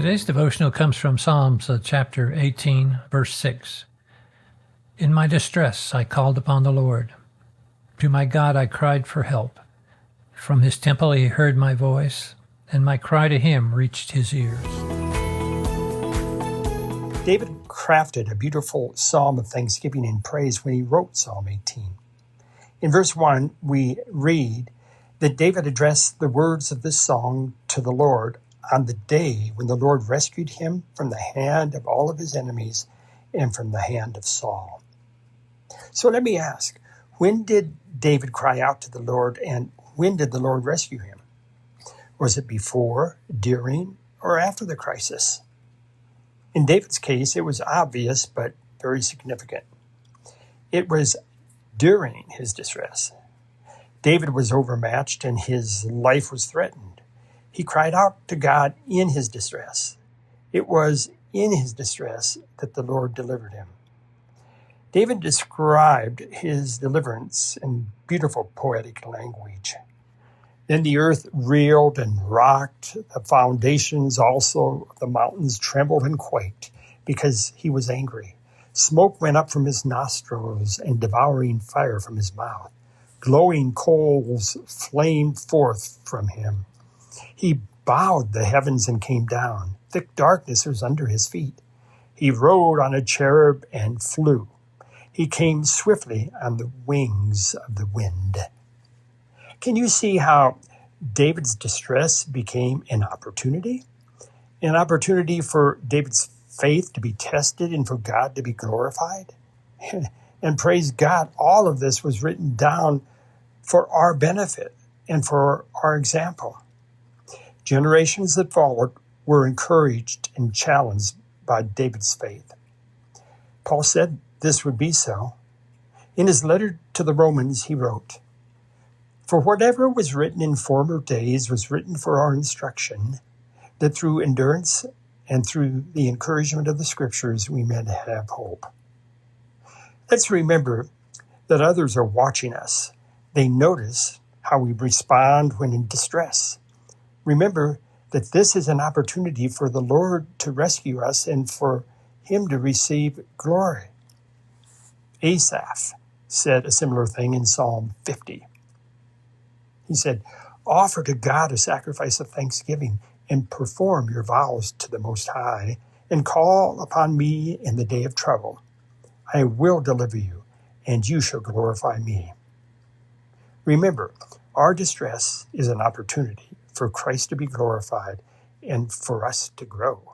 Today's devotional comes from Psalms chapter 18, verse 6. In my distress I called upon the Lord. To my God I cried for help. From his temple he heard my voice, and my cry to him reached his ears. David crafted a beautiful psalm of thanksgiving and praise when he wrote Psalm 18. In verse 1, we read that David addressed the words of this song to the Lord on the day when the Lord rescued him from the hand of all of his enemies and from the hand of Saul. So let me ask, when did David cry out to the Lord, and when did the Lord rescue him? Was it before, during, or after the crisis? In David's case, it was obvious but very significant. It was during his distress. David was overmatched and his life was threatened. He cried out to God in his distress. It was in his distress that the Lord delivered him. David described his deliverance in beautiful poetic language. Then the earth reeled and rocked. The foundations also of the mountains trembled and quaked because he was angry. Smoke went up from his nostrils and devouring fire from his mouth. Glowing coals flamed forth from him. He bowed the heavens and came down. Thick darkness was under his feet. He rode on a cherub and flew. He came swiftly on the wings of the wind. Can you see how David's distress became an opportunity? An opportunity for David's faith to be tested and for God to be glorified? And praise God, all of this was written down for our benefit and for our example. Generations that followed were encouraged and challenged by David's faith. Paul said this would be so. In his letter to the Romans, he wrote, "For whatever was written in former days was written for our instruction, that through endurance and through the encouragement of the Scriptures we may have hope." Let's remember that others are watching us. They notice how we respond when in distress. Remember that this is an opportunity for the Lord to rescue us and for him to receive glory. Asaph said a similar thing in Psalm 50. He said, "Offer to God a sacrifice of thanksgiving and perform your vows to the Most High and call upon me in the day of trouble. I will deliver you and you shall glorify me." Remember, our distress is an opportunity for Christ to be glorified and for us to grow.